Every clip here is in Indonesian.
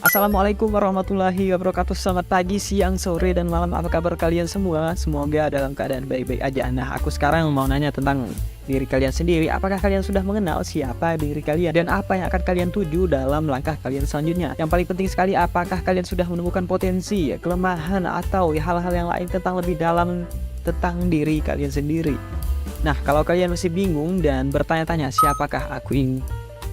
Assalamualaikum warahmatullahi wabarakatuh. Selamat pagi, siang, sore, dan malam. Apa kabar kalian semua? Semoga dalam keadaan baik-baik aja. Nah, aku sekarang mau nanya tentang diri kalian sendiri. Apakah kalian sudah mengenal siapa diri kalian dan apa yang akan kalian tuju dalam langkah kalian selanjutnya? Yang paling penting sekali, apakah kalian sudah menemukan potensi, kelemahan, atau hal-hal yang lain tentang lebih dalam tentang diri kalian sendiri? Nah, kalau kalian masih bingung dan bertanya-tanya siapakah aku ini,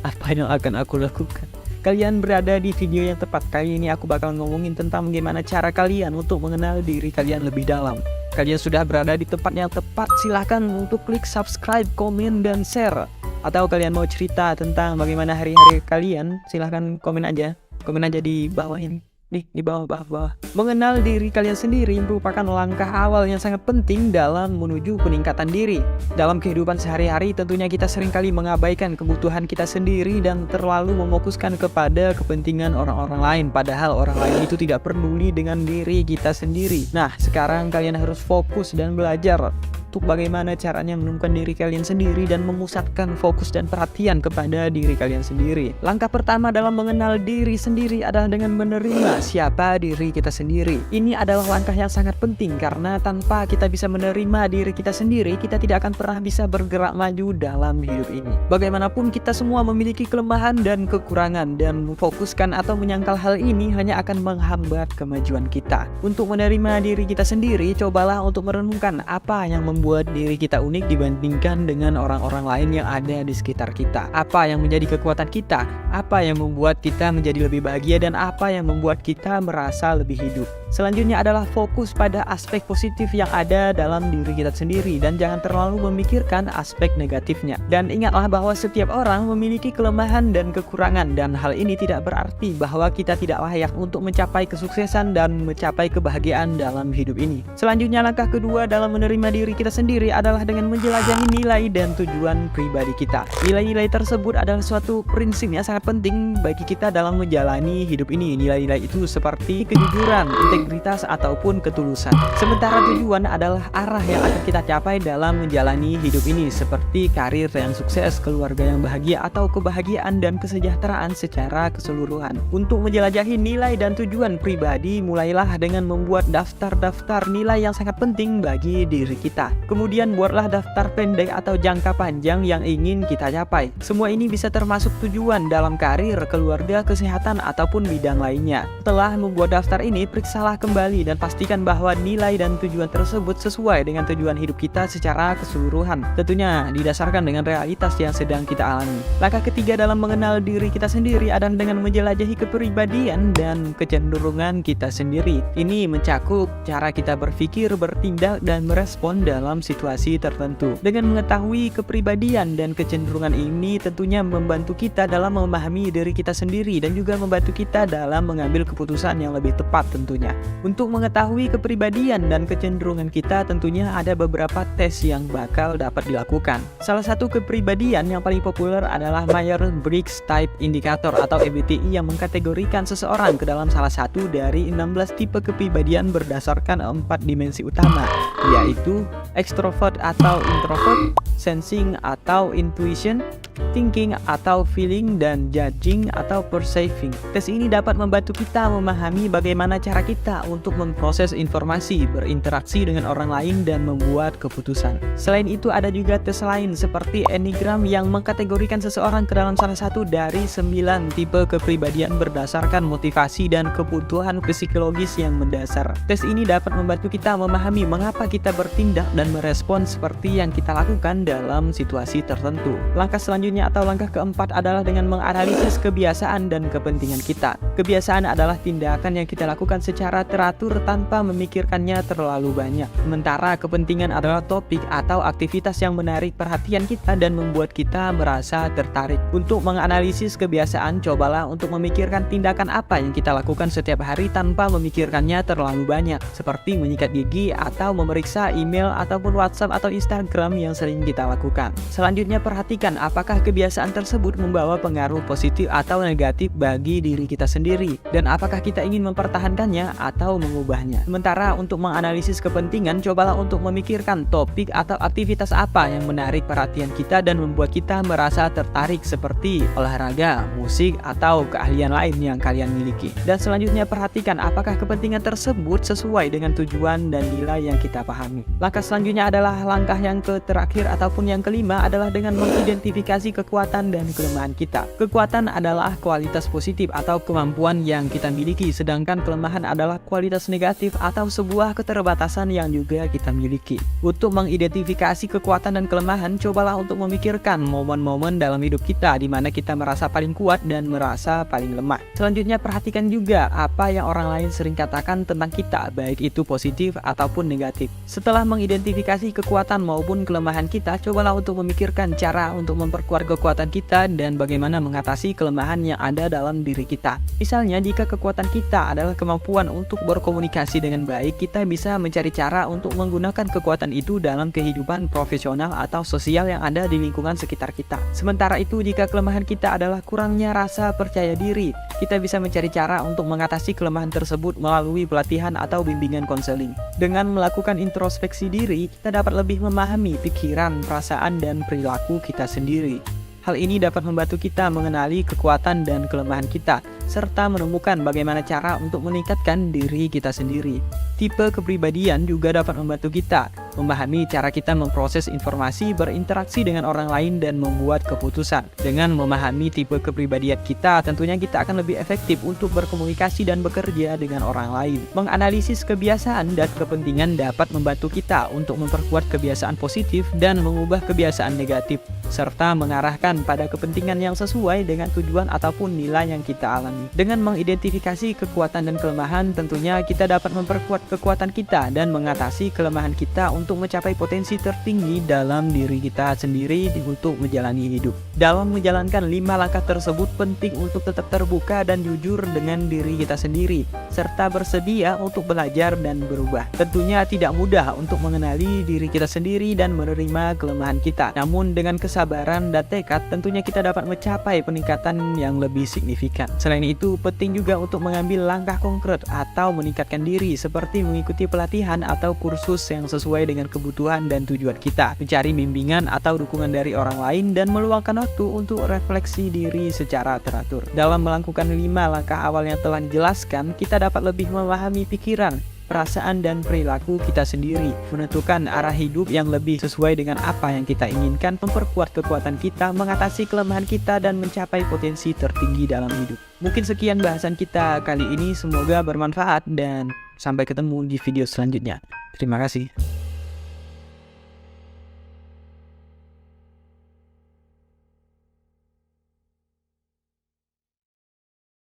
apa yang akan aku lakukan, kalian berada di video yang tepat. Kali ini aku bakal ngomongin tentang bagaimana cara kalian untuk mengenal diri kalian lebih dalam. Kalian sudah berada di tempat yang tepat. Silahkan untuk klik subscribe, komen, dan share. Atau kalian mau cerita tentang bagaimana hari-hari kalian, silahkan komen aja. Komen aja di bawah ini. Di bawah. Mengenal diri kalian sendiri merupakan langkah awal yang sangat penting dalam menuju peningkatan diri. Dalam kehidupan sehari-hari tentunya kita seringkali mengabaikan kebutuhan kita sendiri dan terlalu mefokuskan kepada kepentingan orang-orang lain, padahal orang lain itu tidak peduli dengan diri kita sendiri. Nah, sekarang kalian harus fokus dan belajar untuk bagaimana caranya menemukan diri kalian sendiri dan memusatkan fokus dan perhatian kepada diri kalian sendiri. Langkah pertama dalam mengenal diri sendiri adalah dengan menerima siapa diri kita sendiri. Ini adalah langkah yang sangat penting karena tanpa kita bisa menerima diri kita sendiri, kita tidak akan pernah bisa bergerak maju dalam hidup ini. Bagaimanapun kita semua memiliki kelemahan dan kekurangan, dan memfokuskan atau menyangkal hal ini hanya akan menghambat kemajuan kita. Untuk menerima diri kita sendiri, cobalah untuk merenungkan apa yang membuat diri kita unik dibandingkan dengan orang-orang lain yang ada di sekitar kita. Apa yang menjadi kekuatan kita? Apa yang membuat kita menjadi lebih bahagia? Dan apa yang membuat kita merasa lebih hidup? Selanjutnya adalah fokus pada aspek positif yang ada dalam diri kita sendiri dan jangan terlalu memikirkan aspek negatifnya. Dan ingatlah bahwa setiap orang memiliki kelemahan dan kekurangan, dan hal ini tidak berarti bahwa kita tidak layak untuk mencapai kesuksesan dan mencapai kebahagiaan dalam hidup ini. Selanjutnya, langkah kedua dalam menerima diri kita sendiri adalah dengan menjelajahi nilai dan tujuan pribadi kita. Nilai-nilai tersebut adalah suatu prinsip yang sangat penting bagi kita dalam menjalani hidup ini. Nilai-nilai itu seperti kejujuran, integritas, ataupun ketulusan. Sementara tujuan adalah arah yang akan kita capai dalam menjalani hidup ini, seperti karir yang sukses, keluarga yang bahagia, atau kebahagiaan dan kesejahteraan secara keseluruhan. Untuk menjelajahi nilai dan tujuan pribadi, mulailah dengan membuat daftar-daftar nilai yang sangat penting bagi diri kita. Kemudian buatlah daftar pendek atau jangka panjang yang ingin kita capai. Semua ini bisa termasuk tujuan dalam karir, keluarga, kesehatan, ataupun bidang lainnya. Setelah membuat daftar ini, periksalah kembali dan pastikan bahwa nilai dan tujuan tersebut sesuai dengan tujuan hidup kita secara keseluruhan. Tentunya didasarkan dengan realitas yang sedang kita alami. Langkah ketiga dalam mengenal diri kita sendiri adalah dengan menjelajahi kepribadian dan kecenderungan kita sendiri. Ini mencakup cara kita berpikir, bertindak, dan merespon dalam situasi tertentu. Dengan mengetahui kepribadian dan kecenderungan ini tentunya membantu kita dalam memahami diri kita sendiri dan juga membantu kita dalam mengambil keputusan yang lebih tepat tentunya. Untuk mengetahui kepribadian dan kecenderungan kita tentunya ada beberapa tes yang bakal dapat dilakukan. Salah satu kepribadian yang paling populer adalah Myers-Briggs Type Indicator atau MBTI yang mengkategorikan seseorang ke dalam salah satu dari 16 tipe kepribadian berdasarkan 4 dimensi utama, yaitu extrovert atau introvert, sensing atau intuition, thinking atau feeling, dan judging atau perceiving. Tes ini dapat membantu kita memahami bagaimana cara kita untuk memproses informasi, berinteraksi dengan orang lain, dan membuat keputusan. Selain itu ada juga tes lain seperti Enneagram yang mengkategorikan seseorang ke dalam salah satu dari 9 tipe kepribadian berdasarkan motivasi dan kebutuhan psikologis yang mendasar. Tes ini dapat membantu kita memahami mengapa kita bertindak dan merespon seperti yang kita lakukan dalam situasi tertentu. Langkah selanjutnya atau langkah keempat adalah dengan menganalisis kebiasaan dan kepentingan kita. Kebiasaan adalah tindakan yang kita lakukan secara teratur tanpa memikirkannya terlalu banyak. Sementara kepentingan adalah topik atau aktivitas yang menarik perhatian kita dan membuat kita merasa tertarik. Untuk menganalisis kebiasaan, cobalah untuk memikirkan tindakan apa yang kita lakukan setiap hari tanpa memikirkannya terlalu banyak, seperti menyikat gigi atau memeriksa email ataupun WhatsApp atau Instagram yang sering kita lakukan. Selanjutnya, perhatikan apakah apakah kebiasaan tersebut membawa pengaruh positif atau negatif bagi diri kita sendiri, dan apakah kita ingin mempertahankannya atau mengubahnya. Sementara untuk menganalisis kepentingan, cobalah untuk memikirkan topik atau aktivitas apa yang menarik perhatian kita dan membuat kita merasa tertarik, seperti olahraga, musik, atau keahlian lain yang kalian miliki. Dan selanjutnya, perhatikan apakah kepentingan tersebut sesuai dengan tujuan dan nilai yang kita pahami. Langkah selanjutnya adalah langkah yang terakhir ataupun yang kelima adalah dengan mengidentifikasi kekuatan dan kelemahan kita. Kekuatan adalah kualitas positif atau kemampuan yang kita miliki, sedangkan kelemahan adalah kualitas negatif atau sebuah keterbatasan yang juga kita miliki. Untuk mengidentifikasi kekuatan dan kelemahan, cobalah untuk memikirkan momen-momen dalam hidup kita di mana kita merasa paling kuat dan merasa paling lemah. Selanjutnya, perhatikan juga apa yang orang lain sering katakan tentang kita, baik itu positif ataupun negatif. Setelah mengidentifikasi kekuatan maupun kelemahan kita, cobalah untuk memikirkan cara untuk memperkuat kekuatan kita dan bagaimana mengatasi kelemahan yang ada dalam diri kita. Misalnya, jika kekuatan kita adalah kemampuan untuk berkomunikasi dengan baik, kita bisa mencari cara untuk menggunakan kekuatan itu dalam kehidupan profesional atau sosial yang ada di lingkungan sekitar kita. Sementara itu, jika kelemahan kita adalah kurangnya rasa percaya diri, kita bisa mencari cara untuk mengatasi kelemahan tersebut melalui pelatihan atau bimbingan konseling. Dengan melakukan introspeksi diri, kita dapat lebih memahami pikiran, perasaan, dan perilaku kita sendiri. Hal ini dapat membantu kita mengenali kekuatan dan kelemahan kita, serta menemukan bagaimana cara untuk meningkatkan diri kita sendiri. Tipe kepribadian juga dapat membantu kita memahami cara kita memproses informasi, berinteraksi dengan orang lain, dan membuat keputusan. Dengan memahami tipe kepribadian kita, tentunya kita akan lebih efektif untuk berkomunikasi dan bekerja dengan orang lain. Menganalisis kebiasaan dan kepentingan dapat membantu kita untuk memperkuat kebiasaan positif dan mengubah kebiasaan negatif, serta mengarahkan pada kepentingan yang sesuai dengan tujuan ataupun nilai yang kita alami. Dengan mengidentifikasi kekuatan dan kelemahan, tentunya kita dapat memperkuat kekuatan kita dan mengatasi kelemahan kita untuk mencapai potensi tertinggi dalam diri kita sendiri untuk menjalani hidup. Dalam menjalankan 5 langkah tersebut, penting untuk tetap terbuka dan jujur dengan diri kita sendiri, serta bersedia untuk belajar dan berubah. Tentunya tidak mudah untuk mengenali diri kita sendiri dan menerima kelemahan kita. Namun dengan kesabaran dan tekad, tentunya kita dapat mencapai peningkatan yang lebih signifikan. Selain itu, penting juga untuk mengambil langkah konkret atau meningkatkan diri, seperti mengikuti pelatihan atau kursus yang sesuai dengan kebutuhan dan tujuan kita, mencari bimbingan atau dukungan dari orang lain, dan meluangkan waktu untuk refleksi diri secara teratur. Dalam melakukan 5 langkah awal yang telah dijelaskan, kita dapat lebih memahami pikiran, perasaan, dan perilaku kita sendiri, menentukan arah hidup yang lebih sesuai dengan apa yang kita inginkan, memperkuat kekuatan kita, mengatasi kelemahan kita, dan mencapai potensi tertinggi dalam hidup. Mungkin sekian bahasan kita kali ini, semoga bermanfaat dan sampai ketemu di video selanjutnya. Terima kasih.